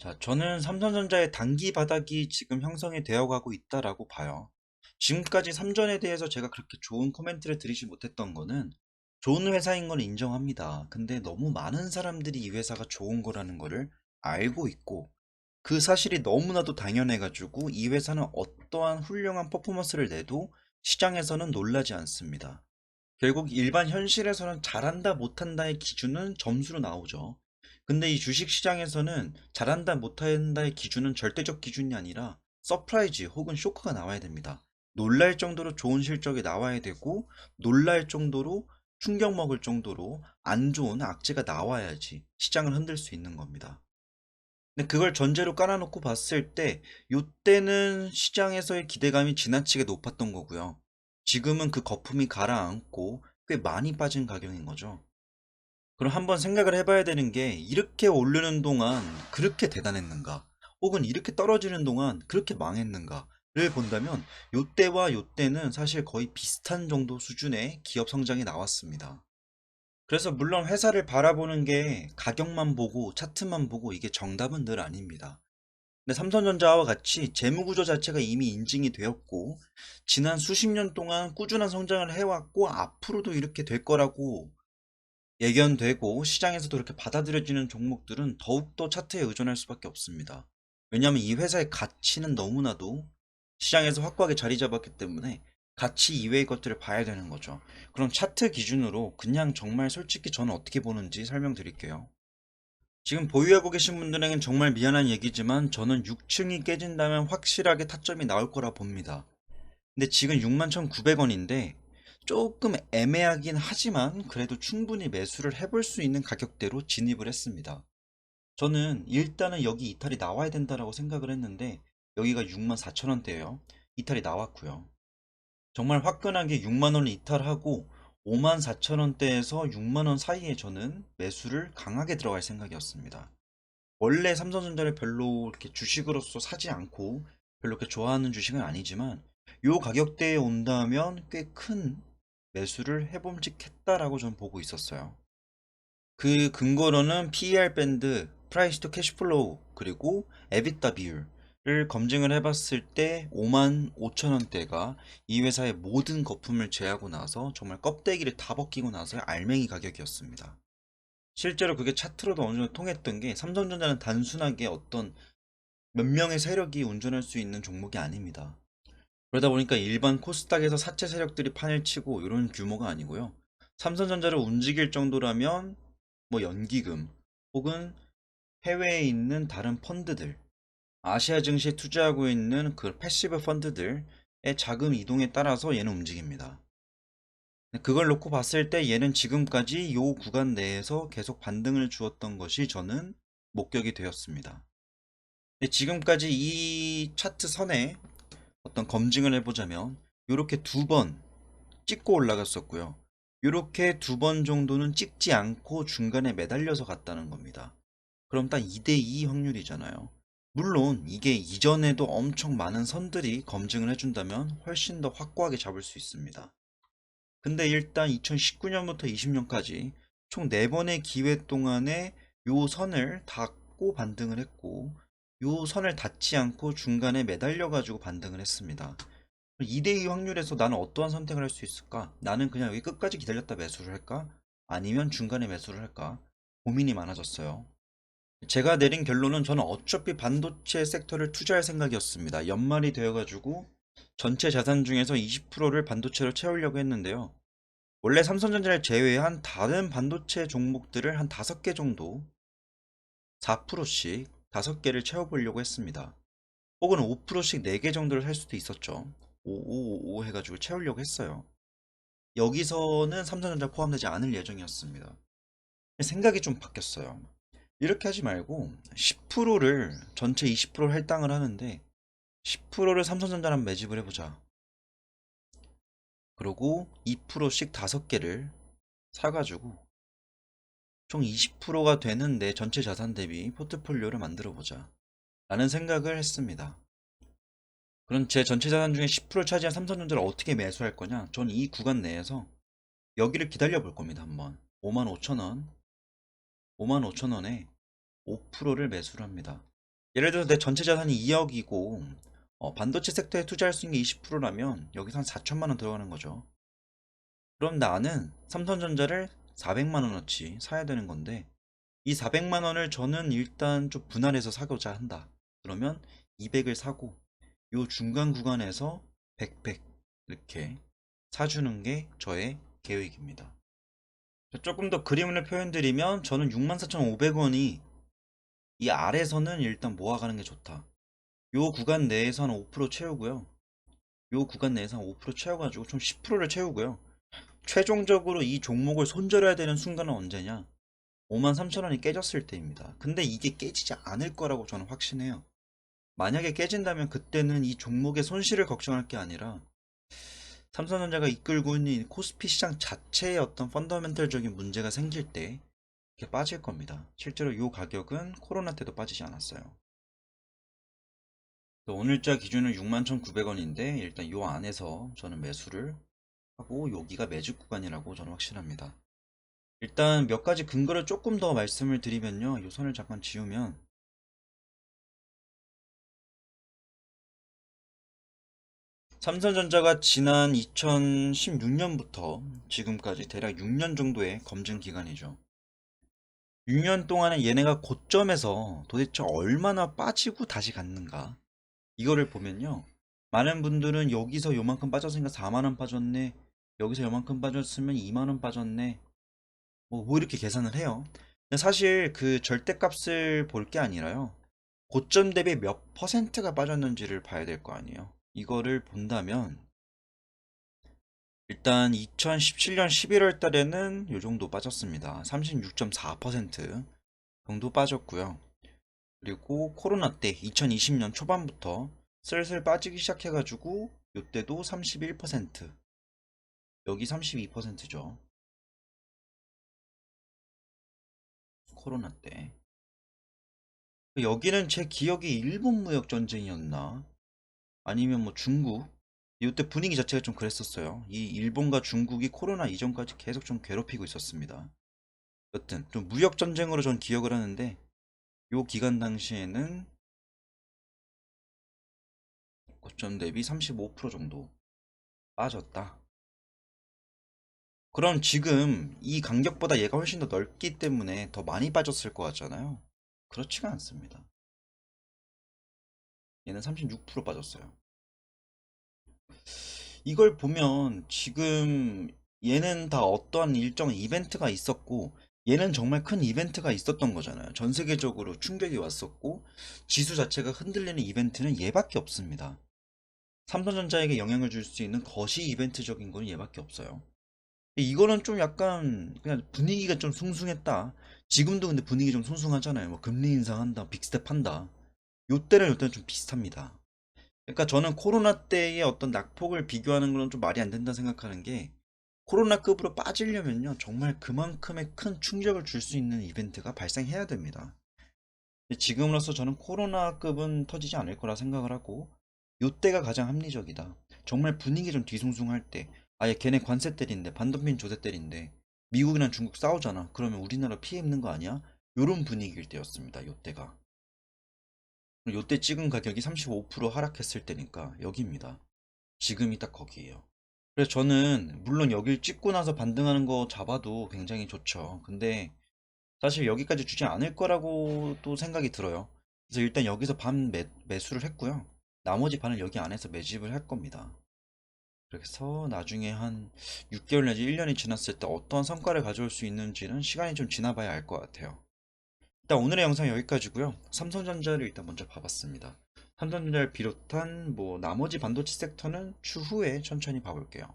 자, 저는 삼성전자의 단기 바닥이 지금 형성이 되어 가고 있다라고 봐요. 지금까지 삼전에 대해서 제가 그렇게 좋은 코멘트를 드리지 못했던 거는 좋은 회사인 건 인정합니다. 근데 너무 많은 사람들이 이 회사가 좋은 거라는 거를 알고 있고 그 사실이 너무나도 당연해가지고 이 회사는 어떠한 훌륭한 퍼포먼스를 내도 시장에서는 놀라지 않습니다. 결국 일반 현실에서는 잘한다 못한다의 기준은 점수로 나오죠. 근데 이 주식 시장에서는 잘한다 못한다의 기준은 절대적 기준이 아니라 서프라이즈 혹은 쇼크가 나와야 됩니다. 놀랄 정도로 좋은 실적이 나와야 되고 놀랄 정도로 충격 먹을 정도로 안 좋은 악재가 나와야지 시장을 흔들 수 있는 겁니다. 근데 그걸 전제로 깔아놓고 봤을 때 요때는 시장에서의 기대감이 지나치게 높았던 거고요. 지금은 그 거품이 가라앉고 꽤 많이 빠진 가격인 거죠. 그럼 한번 생각을 해봐야 되는 게 이렇게 오르는 동안 그렇게 대단했는가? 혹은 이렇게 떨어지는 동안 그렇게 망했는가를 본다면 요때와 요때는 사실 거의 비슷한 정도 수준의 기업 성장이 나왔습니다. 그래서 물론 회사를 바라보는 게 가격만 보고 차트만 보고 이게 정답은 늘 아닙니다. 근데 삼성전자와 같이 재무구조 자체가 이미 인증이 되었고 지난 수십 년 동안 꾸준한 성장을 해왔고 앞으로도 이렇게 될 거라고 예견되고 시장에서도 이렇게 받아들여지는 종목들은 더욱더 차트에 의존할 수밖에 없습니다. 왜냐하면 이 회사의 가치는 너무나도 시장에서 확고하게 자리 잡았기 때문에 가치 이외의 것들을 봐야 되는 거죠. 그럼 차트 기준으로 그냥 정말 솔직히 저는 어떻게 보는지 설명드릴게요. 지금 보유하고 계신 분들에겐 정말 미안한 얘기지만 저는 6층이 깨진다면 확실하게 타점이 나올 거라 봅니다. 근데 지금 61,900원인데 조금 애매하긴 하지만 그래도 충분히 매수를 해볼 수 있는 가격대로 진입을 했습니다. 저는 일단은 여기 이탈이 나와야 된다라고 생각을 했는데 여기가 64,000원대예요. 이탈이 나왔고요. 정말 화끈하게 6만원을 이탈하고 54,000원대에서 6만원 사이에 저는 매수를 강하게 들어갈 생각이었습니다. 원래 삼성전자를 별로 이렇게 주식으로서 사지 않고 별로 그렇게 좋아하는 주식은 아니지만 요 가격대에 온다면 꽤 큰 매수를 해봄직했다라고 저는 보고 있었어요. 그 근거로는 PER 밴드, 프라이스 투 캐시플로우 그리고 에비타 비율을 검증을 해봤을 때 5만 5천 원대가 이 회사의 모든 거품을 제하고 나서 정말 껍데기를 다 벗기고 나서의 알맹이 가격이었습니다. 실제로 그게 차트로도 어느 정도 통했던 게 삼성전자는 단순하게 어떤 몇 명의 세력이 운전할 수 있는 종목이 아닙니다. 그러다 보니까 일반 코스닥에서 사채 세력들이 판을 치고 이런 규모가 아니고요. 삼성전자를 움직일 정도라면 뭐 연기금 혹은 해외에 있는 다른 펀드들, 아시아 증시에 투자하고 있는 그 패시브 펀드들의 자금 이동에 따라서 얘는 움직입니다. 그걸 놓고 봤을 때 얘는 지금까지 요 구간 내에서 계속 반등을 주었던 것이 저는 목격이 되었습니다. 근데 지금까지 이 차트 선에 어떤 검증을 해보자면 이렇게 두 번 찍고 올라갔었고요. 이렇게 두 번 정도는 찍지 않고 중간에 매달려서 갔다는 겁니다. 그럼 딱 2대2 확률이잖아요. 물론 이게 이전에도 엄청 많은 선들이 검증을 해준다면 훨씬 더 확고하게 잡을 수 있습니다. 근데 일단 2019년부터 20년까지 총 4번의 기회 동안에 요 선을 닫고 반등을 했고 요 선을 닫지 않고 중간에 매달려 가지고 반등을 했습니다. 2대2 확률에서 나는 어떠한 선택을 할 수 있을까? 나는 그냥 여기 끝까지 기다렸다 매수를 할까? 아니면 중간에 매수를 할까? 고민이 많아졌어요. 제가 내린 결론은 저는 어차피 반도체 섹터를 투자할 생각이었습니다. 연말이 되어가지고 전체 자산 중에서 20%를 반도체로 채우려고 했는데요. 원래 삼성전자를 제외한 다른 반도체 종목들을 한 5개 정도 4%씩 5개를 채워보려고 했습니다. 혹은 5%씩 4개 정도를 살 수도 있었죠. 5555 해가지고 채우려고 했어요. 여기서는 삼성전자 포함되지 않을 예정이었습니다. 생각이 좀 바뀌었어요. 이렇게 하지 말고 10%를 전체 20% 할당을 하는데 10%를 삼성전자랑 매집을 해보자. 그리고 2%씩 5개를 사가지고 총 20%가 되는 내 전체 자산 대비 포트폴리오를 만들어 보자 라는 생각을 했습니다. 그럼 제 전체 자산 중에 10%를 차지한 삼성전자를 어떻게 매수할 거냐? 저는 이 구간 내에서 여기를 기다려 볼 겁니다. 한번 55,000원 55,000원에 5%를 매수를 합니다. 예를 들어서 내 전체 자산이 2억이고 반도체 섹터에 투자할 수 있는 게 20%라면 여기서 한 4천만 원 들어가는 거죠. 그럼 나는 삼성전자를 400만 원어치 사야 되는 건데 이 400만 원을 저는 일단 좀 분할해서 사고자 한다. 그러면 200을 사고 요 중간 구간에서 100 이렇게 사주는 게 저의 계획입니다. 조금 더 그림을 표현드리면 저는 64,500원이 이 아래서는 일단 모아가는 게 좋다. 요 구간 내에서는 5% 채우고요. 요 구간 내에서 한 5% 채워가지고 총 10%를 채우고요. 최종적으로 이 종목을 손절해야 되는 순간은 언제냐? 53,000원이 깨졌을 때입니다. 근데 이게 깨지지 않을 거라고 저는 확신해요. 만약에 깨진다면 그때는 이 종목의 손실을 걱정할 게 아니라 삼성전자가 이끌고 있는 코스피 시장 자체의 어떤 펀더멘털적인 문제가 생길 때 이렇게 빠질 겁니다. 실제로 이 가격은 코로나 때도 빠지지 않았어요. 오늘자 기준은 61,900원인데 일단 이 안에서 저는 매수를 하고 여기가 매집 구간이라고 저는 확신합니다. 일단 몇 가지 근거를 조금 더 말씀을 드리면요. 이 선을 잠깐 지우면 삼성전자가 지난 2016년부터 지금까지 대략 6년 정도의 검증 기간이죠. 6년 동안에 얘네가 고점에서 도대체 얼마나 빠지고 다시 갔는가 이거를 보면요. 많은 분들은 여기서 요만큼 빠졌으니까 4만원 빠졌네, 여기서 요만큼 빠졌으면 2만원 빠졌네, 뭐 이렇게 계산을 해요. 근데 사실 그 절대값을 볼 게 아니라요. 고점 대비 몇 퍼센트가 빠졌는지를 봐야 될 거 아니에요. 이거를 본다면 일단 2017년 11월 달에는 요 정도 빠졌습니다. 36.4% 정도 빠졌고요. 그리고 코로나 때 2020년 초반부터 슬슬 빠지기 시작해가지고 요때도 31%, 여기 32%죠. 코로나 때. 여기는 제 기억에 일본 무역 전쟁이었나? 아니면 뭐 중국? 이때 분위기 자체가 좀 그랬었어요. 이 일본과 중국이 코로나 이전까지 계속 좀 괴롭히고 있었습니다. 여튼 좀 무역 전쟁으로 전 기억을 하는데 요 기간 당시에는 고점 대비 35% 정도 빠졌다. 그럼 지금 이 간격보다 얘가 훨씬 더 넓기 때문에 더 많이 빠졌을 것 같잖아요. 그렇지가 않습니다. 얘는 36% 빠졌어요. 이걸 보면 지금 얘는 다 어떠한 일정 이벤트가 있었고 얘는 정말 큰 이벤트가 있었던 거잖아요. 전 세계적으로 충격이 왔었고 지수 자체가 흔들리는 이벤트는 얘밖에 없습니다. 삼성전자에게 영향을 줄 수 있는 거시 이벤트적인 건 얘밖에 없어요. 이거는 좀 약간 그냥 분위기가 좀 숭숭했다. 지금도 근데 분위기 좀 숭숭하잖아요. 뭐 금리 인상한다, 빅스텝 한다. 요때는 좀 비슷합니다. 그러니까 저는 코로나 때의 어떤 낙폭을 비교하는 건 좀 말이 안 된다 생각하는 게 코로나급으로 빠지려면요 정말 그만큼의 큰 충격을 줄 수 있는 이벤트가 발생해야 됩니다. 근데 지금으로서 저는 코로나급은 터지지 않을 거라 생각을 하고 요때가 가장 합리적이다. 정말 분위기 좀 뒤숭숭할 때 아예 걔네 관세 때린데 반도민 조세 때린데 미국이랑 중국 싸우잖아. 그러면 우리나라 피해 입는 거 아니야? 요런 분위기일 때였습니다. 요때가. 요때 찍은 가격이 35% 하락했을 때니까 여기입니다. 지금이 딱 거기에요. 그래서 저는 물론 여길 찍고 나서 반등하는 거 잡아도 굉장히 좋죠. 근데 사실 여기까지 주지 않을 거라고 또 생각이 들어요. 그래서 일단 여기서 반 매수를 했고요. 나머지 반을 여기 안에서 매집을 할 겁니다. 그래서 나중에 한 6개월 내지 1년이 지났을 때 어떤 성과를 가져올 수 있는지는 시간이 좀 지나봐야 알 것 같아요. 일단 오늘의 영상 여기까지고요. 삼성전자를 일단 먼저 봐봤습니다. 삼성전자를 비롯한 뭐 나머지 반도체 섹터는 추후에 천천히 봐볼게요.